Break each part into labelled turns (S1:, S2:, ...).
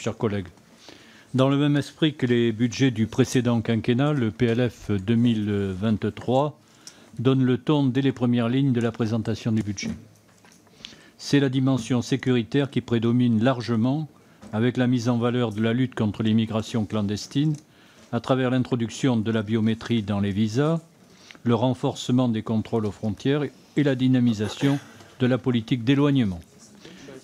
S1: chers collègues. Dans le même esprit que les budgets du précédent quinquennat, le PLF 2023 donne le ton dès les premières lignes de la présentation du budget. C'est la dimension sécuritaire qui prédomine largement, avec la mise en valeur de la lutte contre l'immigration clandestine, à travers l'introduction de la biométrie dans les visas, le renforcement des contrôles aux frontières et la dynamisation de la politique d'éloignement.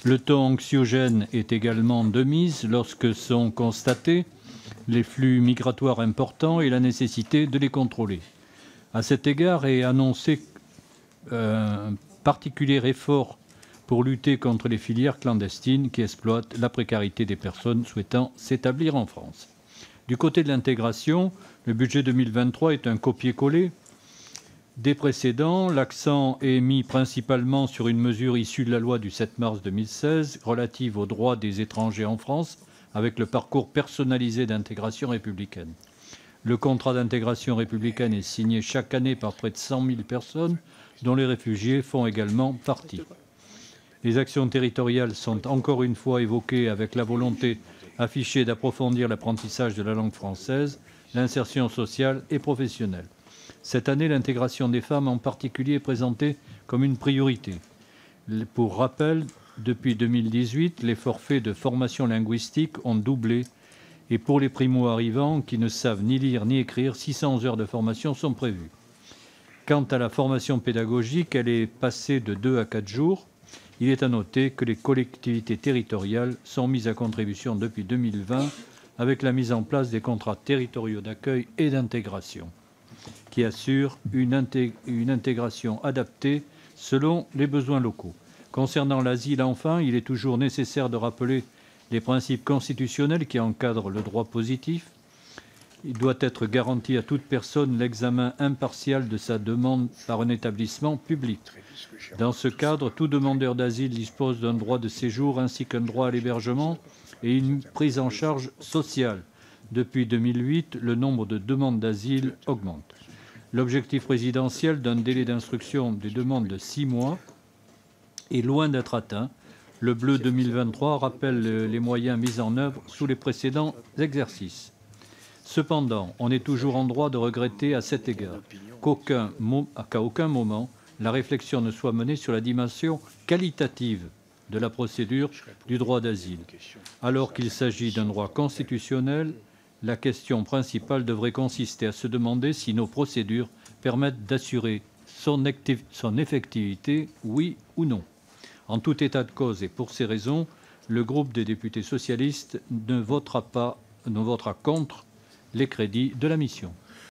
S1: Le ton anxiogène est également de mise lorsque sont constatés les flux migratoires importants et la nécessité de les contrôler. À cet égard est annoncé un particulier effort pour lutter contre les filières clandestines qui exploitent la précarité des personnes souhaitant s'établir en France. Du côté de l'intégration, le budget 2023 est un copier-coller des précédents. L'accent est mis principalement sur une mesure issue de la loi du 7 mars 2016 relative aux droits des étrangers en France, avec le parcours personnalisé d'intégration républicaine. Le contrat d'intégration républicaine est signé chaque année par près de 100 000 personnes, dont les réfugiés font également partie. Les actions territoriales sont encore une fois évoquées avec la volonté affichée d'approfondir l'apprentissage de la langue française, l'insertion sociale et professionnelle. Cette année, l'intégration des femmes en particulier est présentée comme une priorité. Pour rappel, depuis 2018, les forfaits de formation linguistique ont doublé et pour les primo-arrivants qui ne savent ni lire ni écrire, 600 heures de formation sont prévues. Quant à la formation pédagogique, elle est passée de 2 à 4 jours. Il est à noter que les collectivités territoriales sont mises à contribution depuis 2020 avec la mise en place des contrats territoriaux d'accueil et d'intégration qui assurent une intégration adaptée selon les besoins locaux. Concernant l'asile, enfin, il est toujours nécessaire de rappeler les principes constitutionnels qui encadrent le droit positif. Il doit être garanti à toute personne l'examen impartial de sa demande par un établissement public. Dans ce cadre, tout demandeur d'asile dispose d'un droit de séjour ainsi qu'un droit à l'hébergement et une prise en charge sociale. Depuis 2008, le nombre de demandes d'asile augmente. L'objectif présidentiel d'un délai d'instruction des demandes de 6 mois est loin d'être atteint. Le bleu 2023 rappelle les moyens mis en œuvre sous les précédents exercices. Cependant, on est toujours en droit de regretter à cet égard qu'à aucun moment la réflexion ne soit menée sur la dimension qualitative de la procédure du droit d'asile. Alors qu'il s'agit d'un droit constitutionnel, la question principale devrait consister à se demander si nos procédures permettent d'assurer son effectivité, oui ou non. En tout état de cause et pour ces raisons, le groupe des députés socialistes ne votera contre les crédits de la mission.